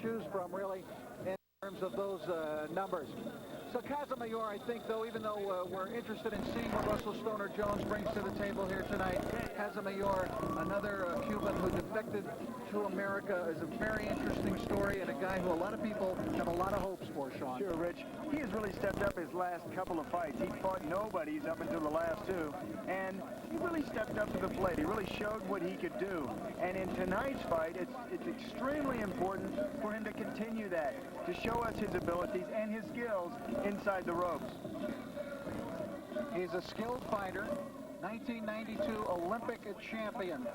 choose from, really, in terms of those numbers. So Casamayor, I think, though, even though we're interested in seeing what Russell Stoner-Jones brings to the table here tonight, Casamayor, another Cuban who defected to America, is a very interesting story and a guy who a lot of people have a lot of hopes for, Sean. Sure, Rich. He has really stepped up his last couple of fights. He fought nobodies up until the last two, and he really stepped up to the plate. He really showed what he could do. And in tonight's fight, it's extremely important for him to continue that, to show us his abilities and his skills inside the ropes. He's a skilled fighter, 1992 Olympic champion.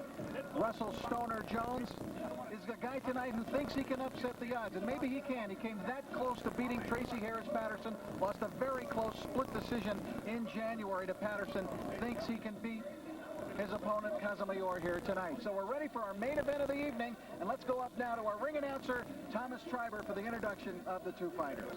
Russell Stoner-Jones is the guy tonight who thinks he can upset the odds, and maybe he can. He came that close to beating Tracy Harris Patterson, lost a very close split decision in January to Patterson, thinks he can beat his opponent Casamayor here tonight. So we're ready for our main event of the evening, and let's go up now to our ring announcer, Thomas Schreiber, for the introduction of the two fighters.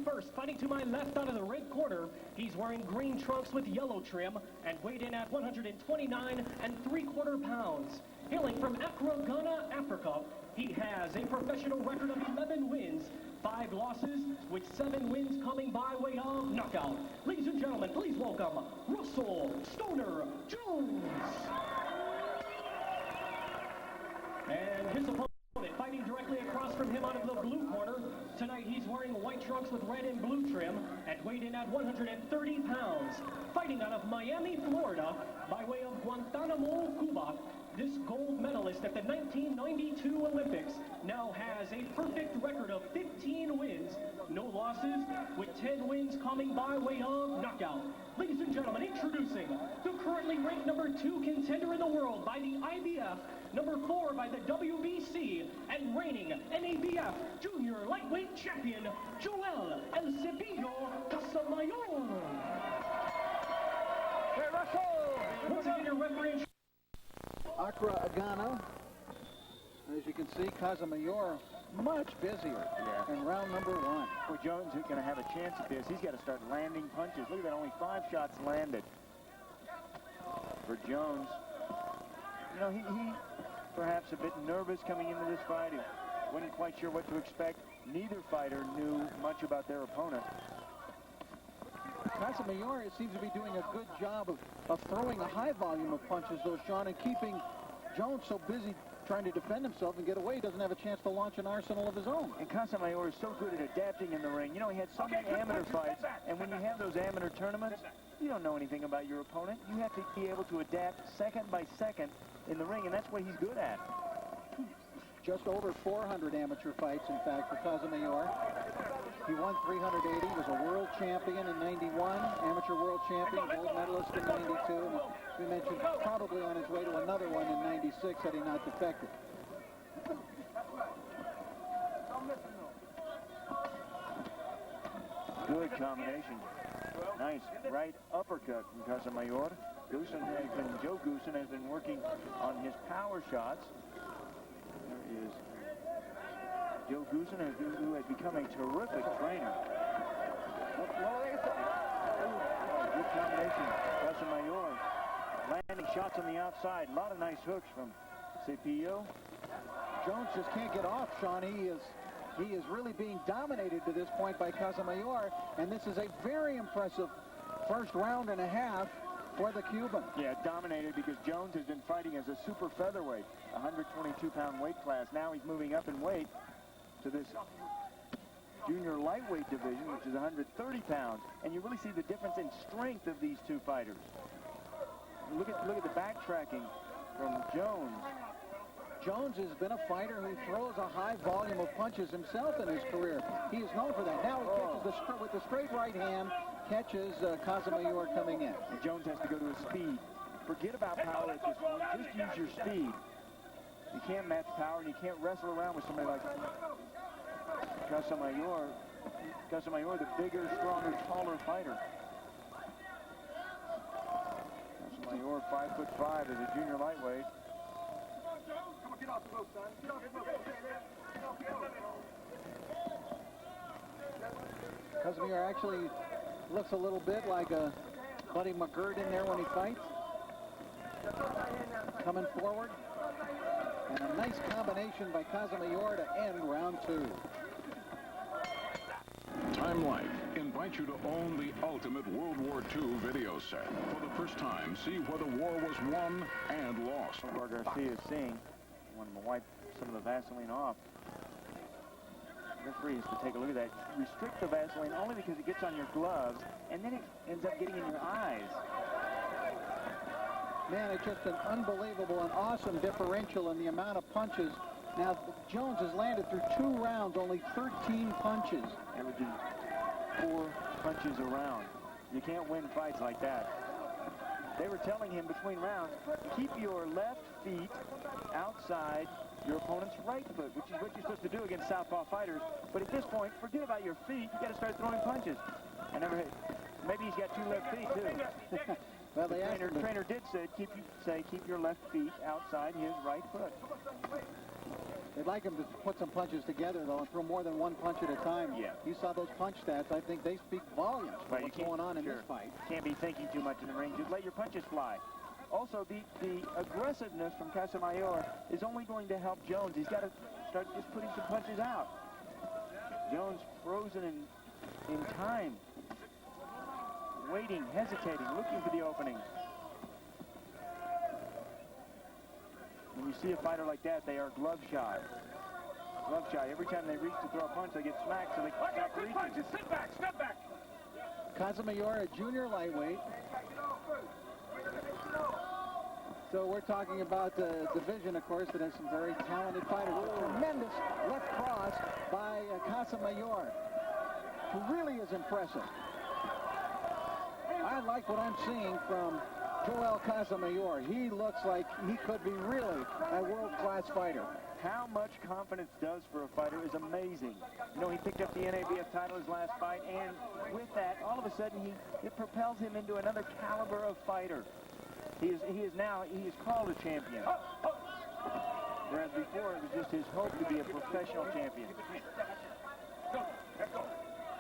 First, fighting to my left out of the red corner, he's wearing green trunks with yellow trim and weighed in at 129 3/4 pounds. Hailing from Accra, Ghana, Africa, he has a professional record of 11 wins, 5 losses, with 7 wins coming by way of knockout. Ladies and gentlemen, please welcome Russell Stoner-Jones. And his opponent fighting directly across from him out of the blue corner. Tonight he's wearing white trunks with red and blue trim and weighed in at 130 pounds. Fighting out of Miami, Florida, by way of Guantanamo, Cuba, this gold medalist at the 1992 Olympics now has a perfect record of 15 wins, no losses, with 10 wins coming by way of knockout. Ladies and gentlemen, introducing the currently ranked number 2 contender in the world by the IBF, number 4 by the WBC, and reigning NABF Junior Lightweight Champion, Joel El Cepillo Casamayor. Hey, Russell! Once again, your referee. Accra, Ghana. As you can see, Casamayor much busier in round number 1. Well, Jones is going to have a chance at this. He's got to start landing punches. Look at that, only 5 shots landed for Jones. You know, he perhaps a bit nervous coming into this fight. He wasn't quite sure what to expect. Neither fighter knew much about their opponent. Casamayor seems to be doing a good job of throwing a high volume of punches, though, Sean, and keeping Jones so busy trying to defend himself and get away, he doesn't have a chance to launch an arsenal of his own. And Casamayor is so good at adapting in the ring. You know, he had so many amateur fights, and when you have those amateur tournaments, you don't know anything about your opponent. You have to be able to adapt second by second in the ring, and that's what he's good at. Just over 400 amateur fights, in fact, for Casamayor. He won 380, was a world champion in 91, amateur world champion, gold medalist in 92, and we mentioned probably on his way to another one in 96 had he not defected. Good combination. Nice right uppercut from Casamayor. Joe Goossen has been working on his power shots. There is Joe Goossen, who has become a terrific trainer. Good combination. Casamayor landing shots on the outside. A lot of nice hooks from Cepillo. Jones just can't get off, Sean. He is really being dominated to this point by Casamayor, and this is a very impressive first round and a half for the Cuban. Yeah, dominated because Jones has been fighting as a super featherweight, 122-pound weight class. Now he's moving up in weight to this junior lightweight division, which is 130 pounds. And you really see the difference in strength of these two fighters. Look at the backtracking from Jones. Jones has been a fighter who throws a high volume of punches himself in his career. He is known for that. Now he catches with the straight right hand, catches Casamayor coming in. And Jones has to go to his speed. Forget about power at this point. Just use your speed. You can't match power, and you can't wrestle around with somebody like Casamayor. Casamayor, the bigger, stronger, taller fighter. Casamayor, 5'5" as a junior lightweight. Casamayor actually looks a little bit like a Buddy McGirt in there when he fights. Coming forward. And a nice combination by Casamayor to end round 2. Time Life invites you to own the ultimate World War II video set. For the first time, see where the war was won and lost. Garcia is seeing when to wipe some of the Vaseline off. The referee has to take a look at that. Restrict the Vaseline only because it gets on your gloves, and then it ends up getting in your eyes. Man, it's just an unbelievable and awesome differential in the amount of punches. Now, Jones has landed through 2 rounds, only 13 punches. Averaging 4 punches a round. You can't win fights like that. They were telling him between rounds, keep your left feet outside your opponent's right foot, which is what you're supposed to do against southpaw fighters. But at this point, forget about your feet. You got to start throwing punches. I never hit. Maybe he's got 2 left feet too. Well, the trainer did say keep your left feet outside his right foot. They'd like him to put some punches together, though, and throw more than 1 punch at a time. Yeah. You saw those punch stats. I think they speak volumes for what's going on in this fight. Can't be thinking too much in the ring. Just let your punches fly. Also, the aggressiveness from Casamayor is only going to help Jones. He's got to start just putting some punches out. Jones frozen in time. Waiting, hesitating, looking for the opening. When you see a fighter like that, they are glove shy. Glove shy. Every time they reach to throw a punch, they get smacked, so they stop reaching. Sit back, step back. Casamayor, a junior lightweight. So we're talking about a division, of course, that has some very talented fighters. A tremendous left cross by Casamayor, who really is impressive. I like what I'm seeing from Joel Casamayor. He looks like he could be really a world-class fighter. How much confidence does for a fighter is amazing. You know, he picked up the NABF title his last fight, and with that, all of a sudden, it propels him into another caliber of fighter. He is called a champion. Whereas before, it was just his hope to be a professional champion.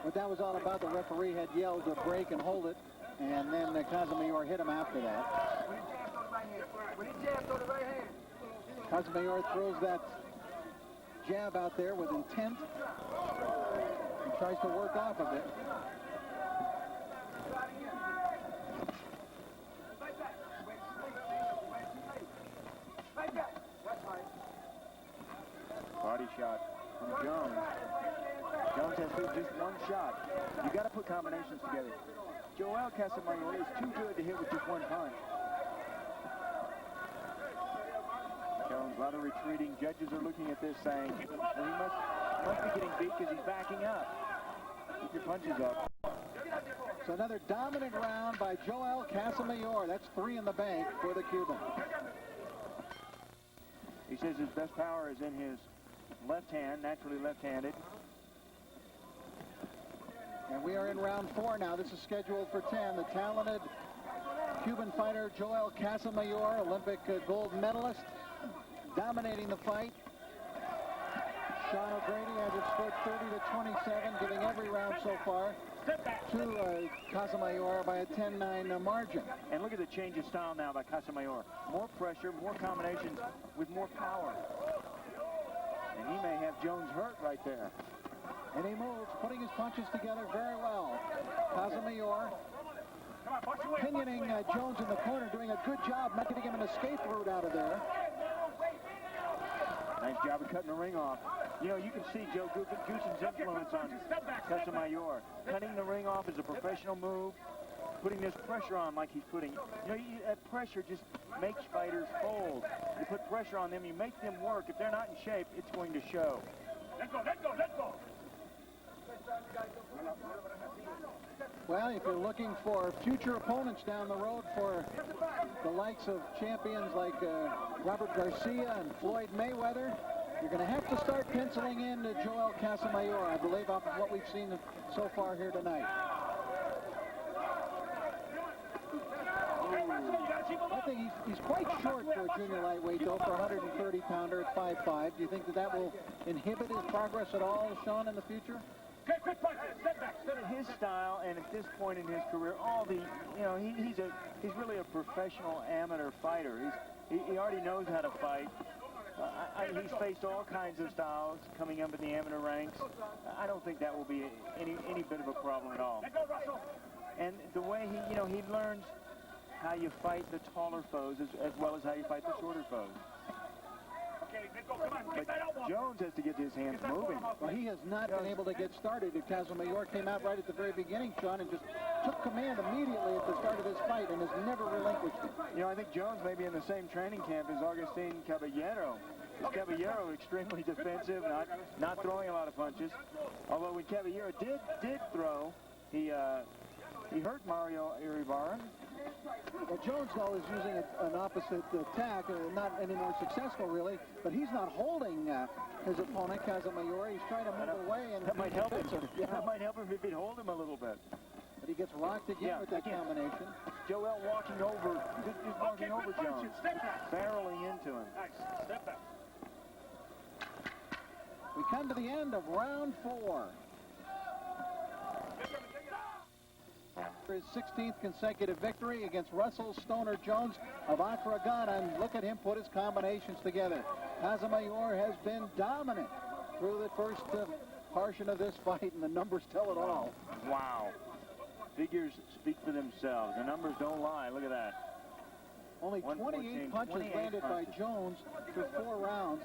What that was all about, the referee had yelled to break and hold it, and then Casamayor hit him after that. Casamayor throws that jab out there with intent and tries to work off of it. Body shot from Jones. Jones has just 1 shot. You got to put combinations together. Joel Casamayor is too good to hit with just 1 punch. Jones, a lot of retreating. Judges are looking at this saying, well, he must be getting beat because he's backing up. Keep your punches up. So another dominant round by Joel Casamayor. That's 3 in the bank for the Cuban. He says his best power is in his left hand, naturally left-handed. And we are in round 4 now. This is scheduled for 10. The talented Cuban fighter Joel Casamayor, Olympic gold medalist, dominating the fight. Sean O'Grady has it split 30-27, giving every round so far to Casamayor by a 10-9 margin. And look at the change of style now by Casamayor. More pressure, more combinations with more power. And he may have Jones hurt right there. And he moves, putting his punches together very well. Casamayor pinioning Jones in the corner, doing a good job, not getting him an escape route out of there. Nice job of cutting the ring off. You know, you can see Joe Goossen's influence on Casamayor. Cutting the ring off is a professional move. Putting this pressure on like he's putting. You know, that pressure just makes fighters fold. You put pressure on them, you make them work. If they're not in shape, it's going to show. Let go. Well, if you're looking for future opponents down the road for the likes of champions like Robert Garcia and Floyd Mayweather, you're going to have to start penciling in Joel Casamayor, I believe, off of what we've seen so far here tonight. I think he's quite short for a junior lightweight, though, for a 130-pounder at 5'5". Do you think that will inhibit his progress at all, Sean, in the future? His style, and at this point in his career, he's really a professional amateur fighter. He already knows how to fight. He's faced all kinds of styles coming up in the amateur ranks. I don't think that will be any bit of a problem at all. And the way he learns how you fight the taller foes as well as how you fight the shorter foes. But Jones has to get his hands moving. Well, he has not been able to get started. Casamayor came out right at the very beginning, Sean, and just took command immediately at the start of this fight and has never relinquished it. I think Jones may be in the same training camp as Agustin Caballero. Caballero extremely defensive, not throwing a lot of punches. Although when Caballero did throw, he hurt Mario Iribarren. Well, Jones, though, is using an opposite attack, not any more successful, really, but he's not holding his opponent, Casamayor. He's trying to move away. And that might help him. Yeah. That might help him if he'd hold him a little bit. But he gets rocked again with that combination. Joel walking over, just walking over Jones, barreling into him. Nice. Step back. We come to the end of round 4. For his 16th consecutive victory against Russell Stoner Jones of Accra, Ghana, and look at him put his combinations together. Casamayor has been dominant through the first portion of this fight, and the numbers tell it all. Wow. Figures speak for themselves. The numbers don't lie. Look at that. Only 28 punches landed by Jones through 4 rounds.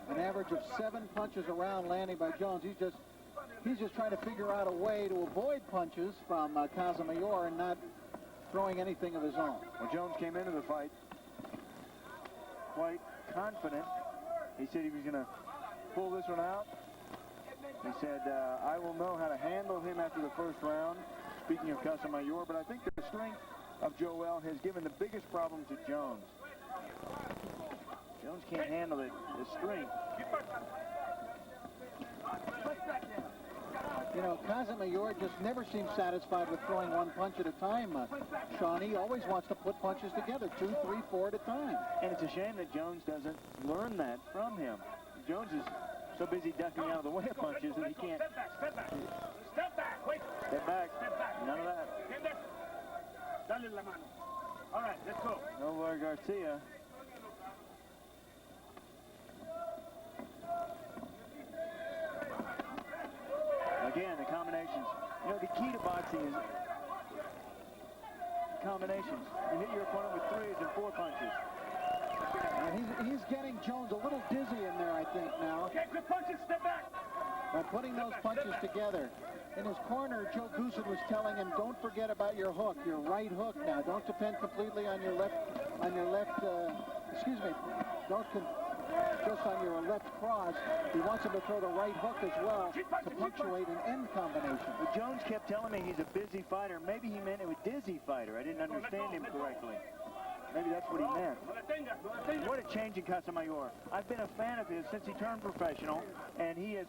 An average of 7 punches a round landing by Jones. He's just trying to figure out a way to avoid punches from Casamayor and not throwing anything of his own. Well, Jones came into the fight quite confident. He said he was going to pull this one out. He said, I will know how to handle him after the first round. Speaking of Casamayor, but I think the strength of Joel has given the biggest problem to Jones. Jones can't handle it, the strength. Casamayor just never seems satisfied with throwing 1 punch at a time. Sean, he always wants to put punches together, 2, 3, 4 at a time. And it's a shame that Jones doesn't learn that from him. Jones is so busy ducking out of the way of punches that he can't. Step back. Step back. Wait. Step back. None of that. All right, let's go. Novar Garcia. Again, the combinations. The key to boxing is combinations. You hit your opponent with 3s and 4 punches. And he's getting Jones a little dizzy in there, I think, now. Okay, good punches, step back. By putting those punches together. In his corner, Joe Goosen was telling him, don't forget about your hook, your right hook now. Don't depend completely on your left, don't just on your left cross. He wants him to throw the right hook as well to punctuate an end combination. But Jones kept telling me he's a busy fighter. Maybe he meant it was dizzy fighter. I didn't understand him correctly. Maybe that's what he meant. What a change in Casamayor. I've been a fan of his since he turned professional, and he has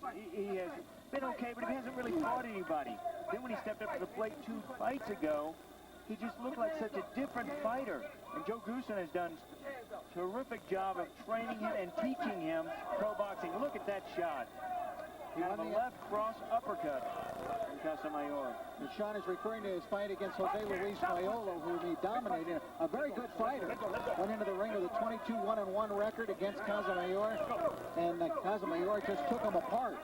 been okay, but he hasn't really fought anybody. Then when he stepped up to the plate 2 fights ago, he just looked like such a different fighter. And Joe Goosen has done a terrific job of training him and teaching him pro boxing. Look at that shot. He won the left cross uppercut from Casamayor. And Sean is referring to his fight against Jose Luis Maiolo, whom he dominated. A very good fighter. Went into the ring with a 22-1-1 record against Casamayor. And Casamayor just took him apart.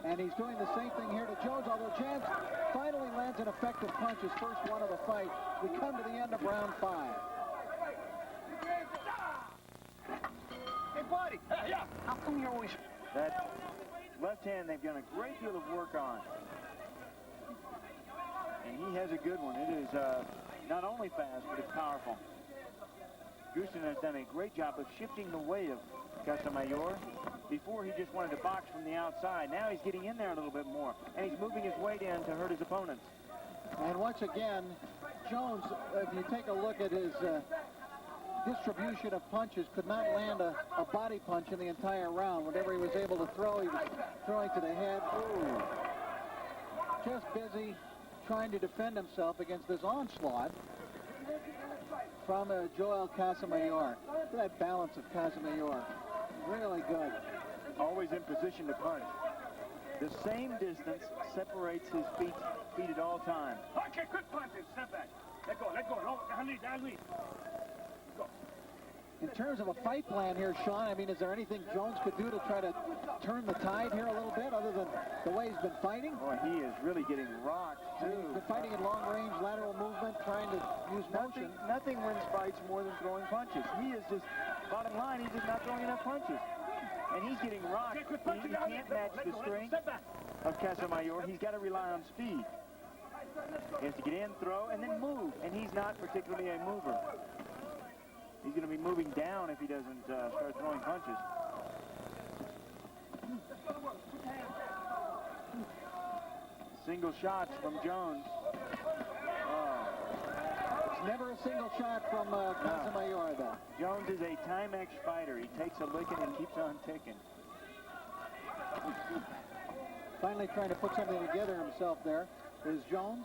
And he's doing the same thing here to Jones, although Jones finally lands an effective punch, his first one of the fight. We come to the end of round 5. Hey, buddy. Yeah. How come you're always... That left hand they've done a great deal of work on. And he has a good one. It is not only fast, but it's powerful. Goosen has done a great job of shifting the weight of Casamayor. Before, he just wanted to box from the outside. Now he's getting in there a little bit more. And he's moving his weight in to hurt his opponents. And once again, Jones, if you take a look at his distribution of punches, could not land a body punch in the entire round. Whenever he was able to throw, he was throwing to the head. Ooh. Just busy trying to defend himself against this onslaught from Joel Casamayor. Look at that balance of Casamayor. Really good. Always in position to punch. The same distance separates his feet at all times. Okay, quick punches, step back. Let go. No, lead. Go. In terms of a fight plan here, Sean, I mean, is there anything Jones could do to try to turn the tide here a little bit, other than the way he's been fighting? Boy, he is really getting rocked, too. He's been fighting in long-range lateral movement, trying to use motion. Nothing wins fights more than throwing punches. He is just, bottom line, he's just not throwing enough punches. And he's getting rocked. He can't match the strength of Casamayor. He's got to rely on speed. He has to get in, throw, and then move. And he's not particularly a mover. He's going to be moving down if he doesn't start throwing punches. Single shots from Jones. Oh. It's never a single shot from Casamayor, though. Jones is a Timex fighter. He takes a licking and keeps on ticking. Finally trying to put something together himself there is Jones.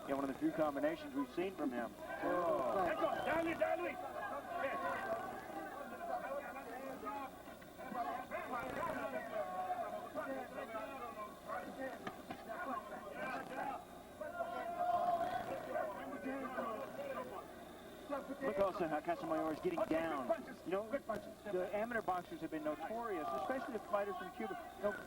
Yeah, one of the few combinations we've seen from him. Oh. Look also how Casamayor is getting down. You know, the amateur boxers have been notorious, especially the fighters from Cuba,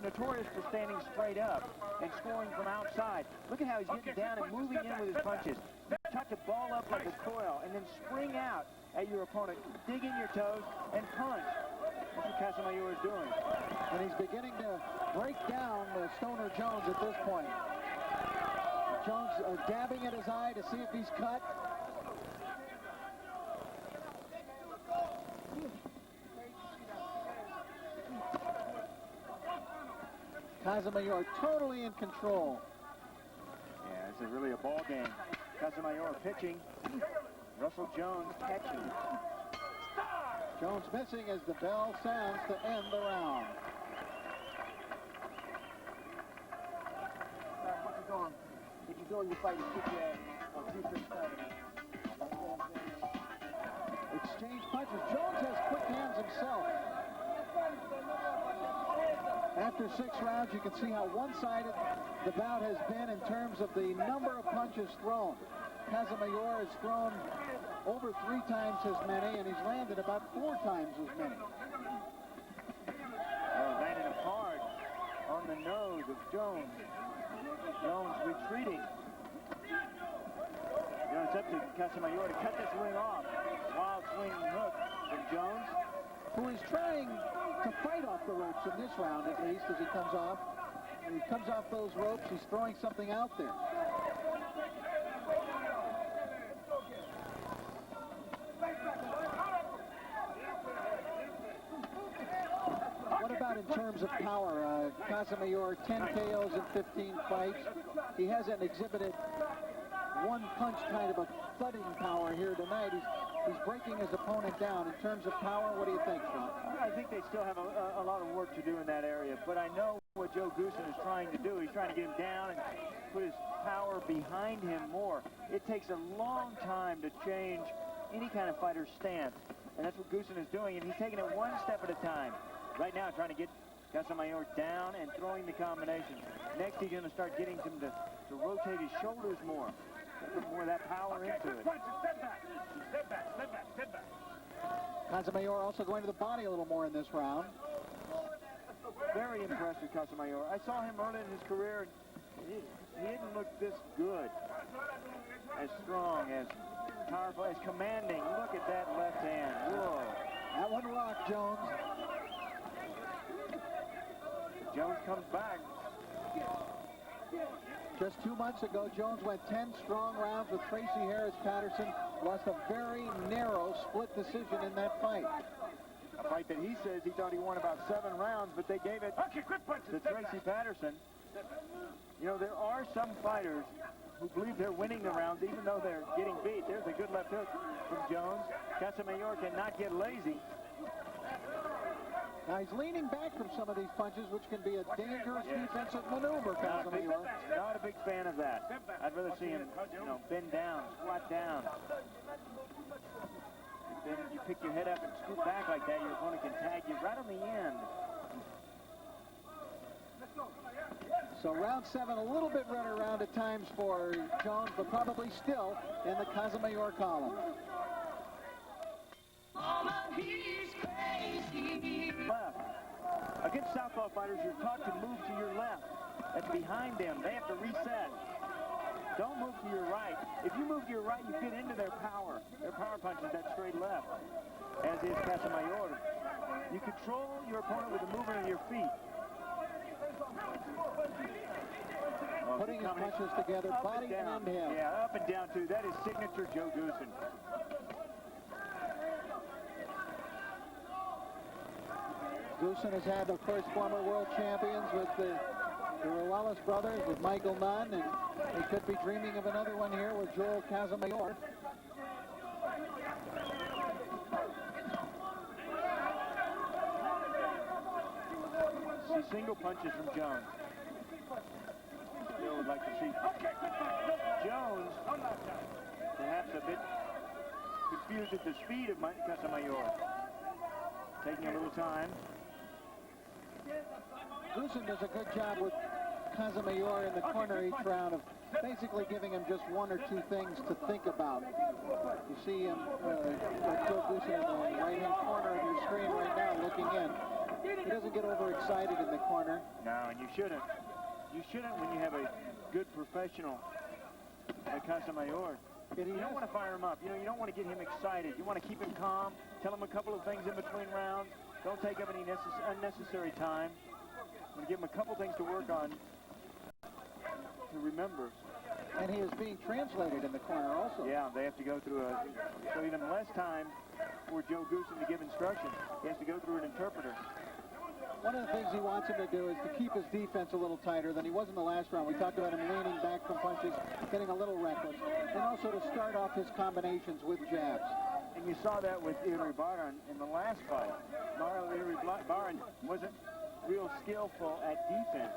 notorious for standing straight up and scoring from outside. Look at how he's getting down and moving in with his punches. You tuck the ball up like a coil and then spring out at your opponent, dig in your toes, and punch. That's what Casamayor is doing. And he's beginning to break down Stoner Jones at this point. Jones dabbing at his eye to see if he's cut. Casamayor totally in control. Yeah, this is really a ball game. Casamayor pitching. Russell Jones catching. Jones missing as the bell sounds to end the round. What you doing? If you go in your fight, you kick your ass on 2-6-7. Exchange punches. Jones has quick hands himself. After 6 rounds, you can see how one-sided the bout has been in terms of the number of punches thrown. Casamayor has thrown over 3 times as many, and he's landed about 4 times as many. Landed him hard on the nose of Jones. Jones retreating. Now it's up to Casamayor to cut this wing off. Wild swing hook from Jones, who is trying to fight off the ropes in this round, at least, as he comes off. When he comes off those ropes, he's throwing something out there. What about in terms of power? Casamayor, 10 KOs in 15 fights. He hasn't exhibited one punch kind of a thudding power here tonight. He's breaking his opponent down. In terms of power, what do you think, Sean? I think they still have a lot of work to do in that area, but I know what Joe Goossen is trying to do. He's trying to get him down and put his power behind him more. It takes a long time to change any kind of fighter's stance, and that's what Goossen is doing, and he's taking it one step at a time. Right now, trying to get Casamayor down and throwing the combination. Next, he's going to start getting him to rotate his shoulders more. Put more of that power into it. Casamayor also going to the body a little more in this round. Very impressed with Casamayor. I saw him early in his career, and he didn't look this good. As strong, as powerful, as commanding. Look at that left hand. Whoa. That one rocked Jones. Jones comes back. Just 2 months ago, Jones went 10 strong rounds with Tracy Harris Patterson. Lost a very narrow split decision in that fight. A fight that he says he thought he won about 7 rounds, but they gave it to Tracy Patterson. You know, there are some fighters who believe they're winning the rounds even though they're getting beat. There's a good left hook from Jones. Casamayor cannot get lazy. Now he's leaning back from some of these punches, which can be a dangerous defensive maneuver, Casamayor. Not a big fan of that. I'd rather see him, bend down, squat down. Then you pick your head up and scoot back like that, your opponent can tag you right on the end. So round 7, a little bit runner around at times for Jones, but probably still in the Casamayor column. Against southpaw fighters, you're taught to move to your left. That's behind them. They have to reset. Don't move to your right. If you move to your right, you get into their power. Their power punch is that straight left, as is Casamayor. You control your opponent with the movement of your feet. Putting his punches together, body and him. Yeah, up and down, too. That is signature Joe Goossen. Goossen has had, of course, former world champions with the Ruelas brothers, with Michael Nunn, and he could be dreaming of another one here with Joel Casamayor. See single punches from Jones. Still would like to see Jones perhaps a bit confused at the speed of Casamayor. Taking a little time. Goossen does a good job with Casamayor in the corner each round of basically giving him just one or two things to think about. You see him, Joe Goossen in the right-hand corner of your screen right now looking in. He doesn't get overexcited in the corner. No, and you shouldn't. You shouldn't when you have a good professional like Casamayor. You don't want to fire him up. You know, you don't want to get him excited. You want to keep him calm, tell him a couple of things in between rounds. Don't take up any unnecessary time. I'm going to give him a couple things to work on to remember. And he is being translated in the corner also. Yeah, they have to go through so even less time for Joe Goossen to give instructions. He has to go through an interpreter. One of the things he wants him to do is to keep his defense a little tighter than he was in the last round. We talked about him leaning back from punches, getting a little reckless, and also to start off his combinations with jabs. And you saw that with Iri Baran in the last fight. Mario Iri Baran wasn't real skillful at defense.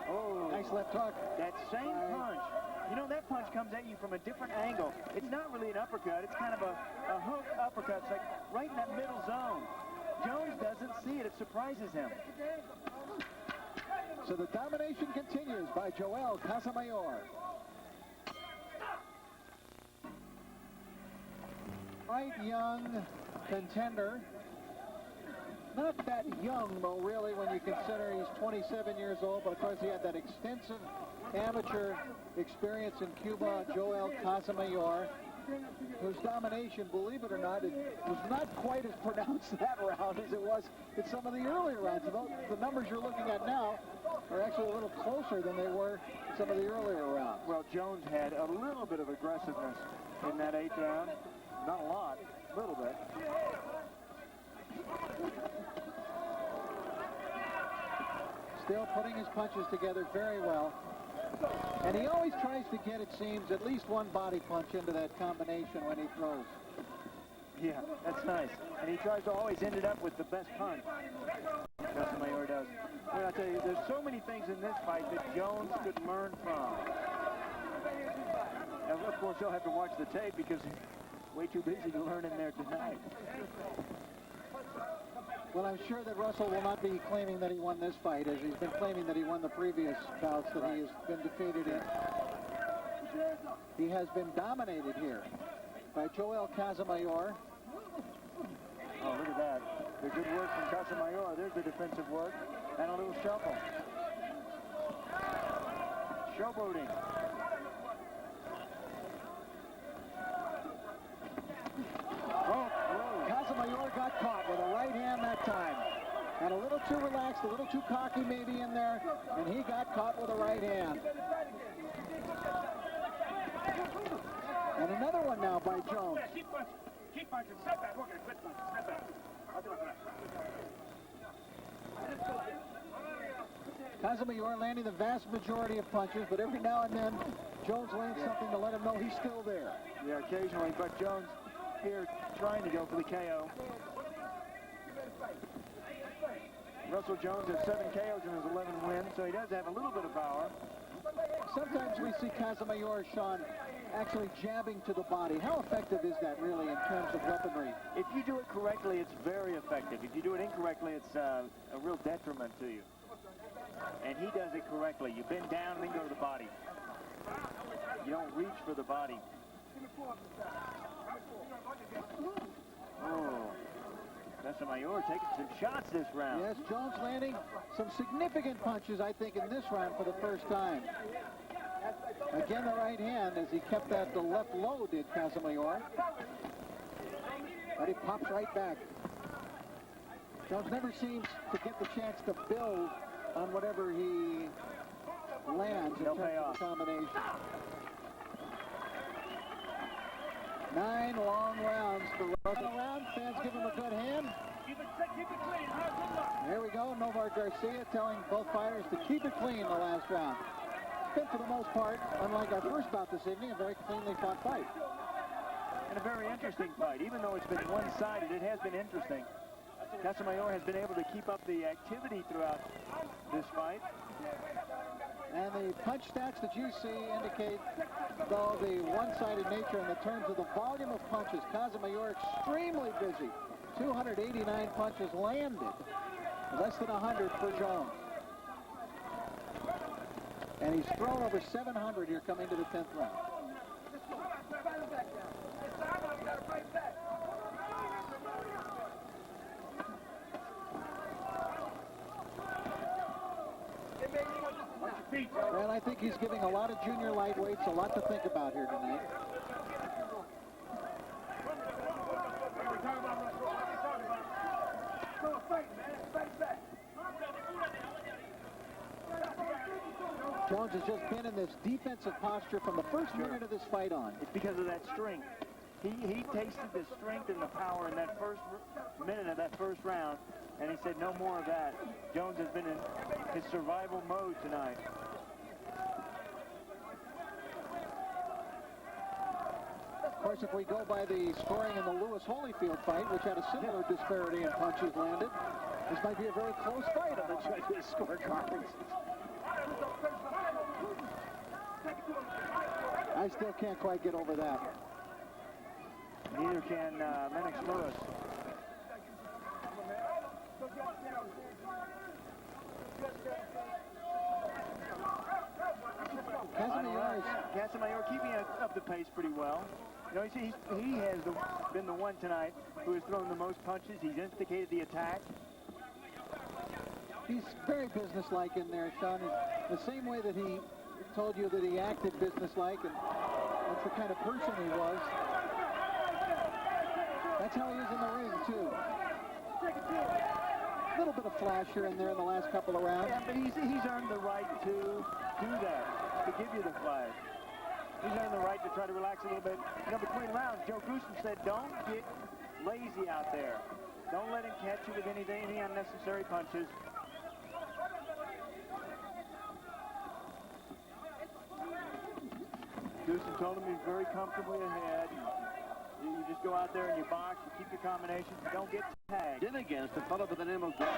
Oh, nice left hook. That same punch. You know, that punch comes at you from a different angle. It's not really an uppercut. It's kind of a hook uppercut. It's like right in that middle zone. Jones doesn't see it. It surprises him. So the domination continues by Joel Casamayor. Right young contender. Not that young, though, really, when you consider he's 27 years old, but of course he had that extensive amateur experience in Cuba, Joel Casamayor, whose domination, believe it or not, it was not quite as pronounced that round as it was in some of the earlier rounds. The numbers you're looking at now are actually a little closer than they were in some of the earlier rounds. Well, Jones had a little bit of aggressiveness in that 8th round. Not a lot, a little bit. Still putting his punches together very well. And he always tries to get, it seems, at least one body punch into that combination when he throws. Yeah, that's nice. And he tries to always end it up with the best punch. Casamayor does. Well, I'll tell you, there's so many things in this fight that Jones could learn from. Now, of course, he'll have to watch the tape because he's way too busy to learn in there tonight. Well, I'm sure that Russell will not be claiming that he won this fight, as he's been claiming that he won the previous bouts that he has been defeated in. He has been dominated here by Joel Casamayor. Oh, look at that. The good work from Casamayor. There's the defensive work. And a little shuffle. Showboating. Oh, Casamayor got caught with a right hand that time. And a little too relaxed, a little too cocky maybe in there, and he got caught with a right hand. And another one now by Jones. Keep punching. Step back. Okay, step back. Casamayor landing the vast majority of punches, but every now and then Jones lands something to let him know he's still there. Yeah, occasionally, but Jones here trying to go for the KO. Russell Jones has 7 KOs in his 11 wins, so he does have a little bit of power. Sometimes we see Casamayor, Sean, actually jabbing to the body. How effective is that really in terms of weaponry? If you do it correctly, it's very effective. If you do it incorrectly, it's a real detriment to you. And he does it correctly. You bend down and then go to the body. You don't reach for the body. Oh, Casamayor taking some shots this round. Yes, Jones landing some significant punches, I think, in this round for the first time. Again, the right hand, as he kept that the left low, did Casamayor. But he pops right back. Jones never seems to get the chance to build on whatever he lands in terms of the combination. 9 long rounds for Russell. Fans give him a good hand. There we go. Novar Garcia telling both fighters to keep it clean the last round. It's been, for the most part, unlike our first bout this evening, a very cleanly fought fight. And a very interesting fight. Even though it's been one-sided, it has been interesting. Casamayor has been able to keep up the activity throughout this fight. And the punch stats that you see indicate, though, the one-sided nature in the terms of the volume of punches. Casamayor extremely busy. 289 punches landed. Less than 100 for Jones. And he's thrown over 700 here coming to the 10th round. Well, I think he's giving a lot of junior lightweights a lot to think about here tonight. Jones has just been in this defensive posture from the first minute of this fight on. It's because of that strength. He tasted the strength and the power in that first minute of that first round, and he said no more of that. Jones has been in his survival mode tonight. Of course, if we go by the scoring in the Lewis Holyfield fight, which had a similar disparity in punches landed, this might be a very close fight on the judges' scorecards. I still can't quite get over that. Neither can Lennox Lewis. Casamayor keeping up the pace pretty well. You know, he has been the one tonight who has thrown the most punches. He's instigated the attack. He's very businesslike in there, Sean. The same way that he told you that he acted businesslike, and that's the kind of person he was. That's how he is in the ring, too. A little bit of flash here and there in the last couple of rounds. Yeah, but he's earned the right to do that, to give you the flag. He's earned the right to try to relax a little bit. You know, between rounds, Joe Gruesome said, don't get lazy out there. Don't let him catch you with any unnecessary punches. Gruesome told him he's very comfortably ahead. You just go out there and you box, you keep your combinations, you don't get tagged. In against a fellow by the name of Gordon.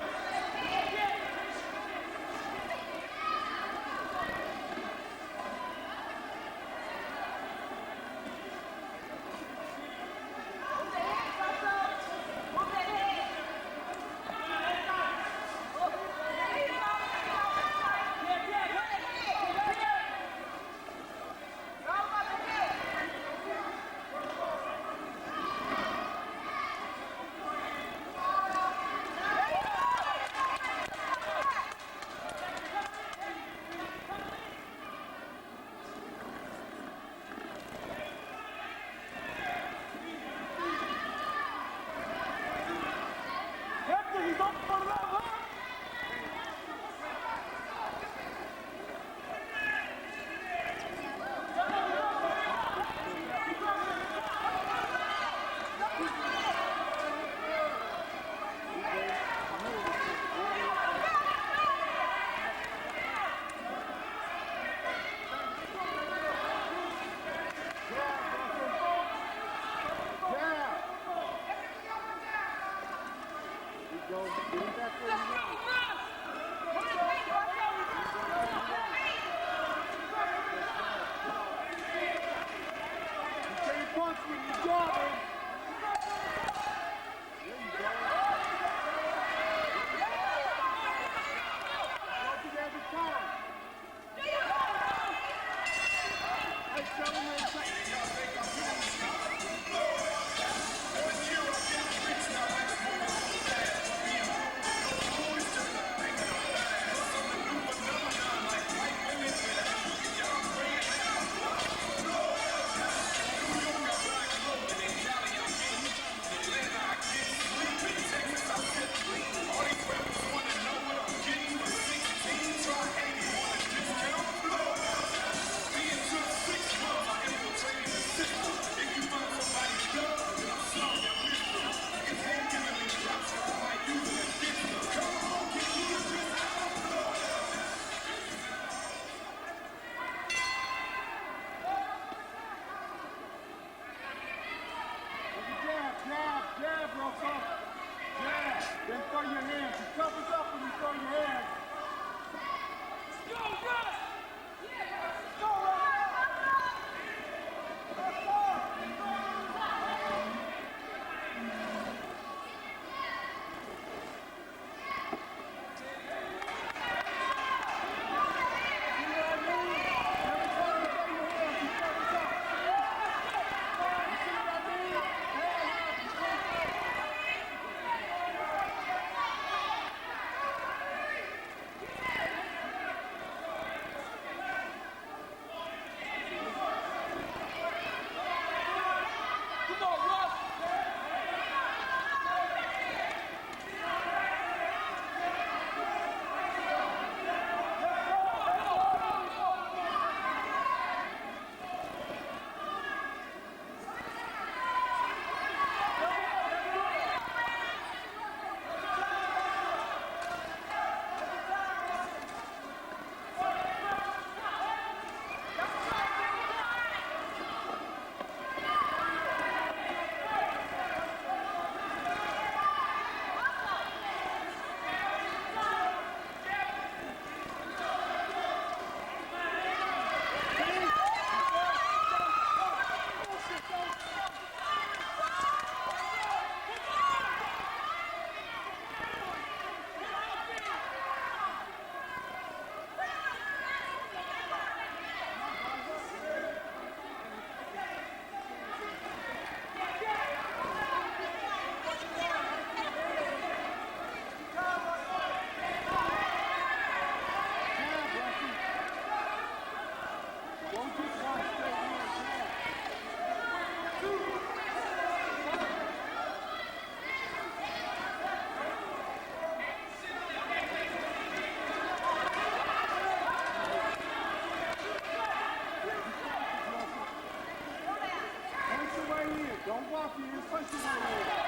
after you. Punch his eye.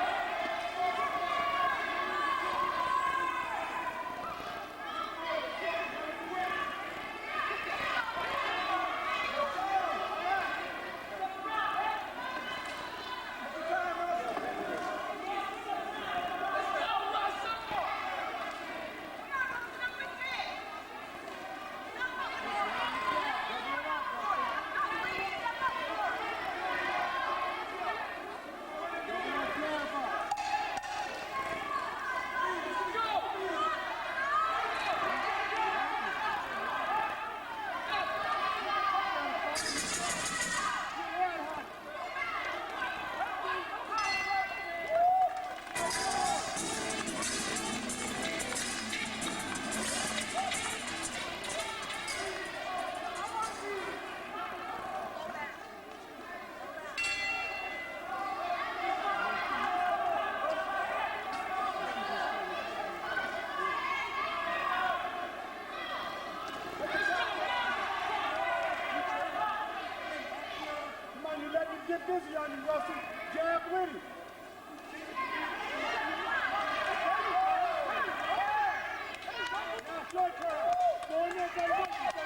Get busy on you, Russell. Jab with it. Now, short turn. Go in there,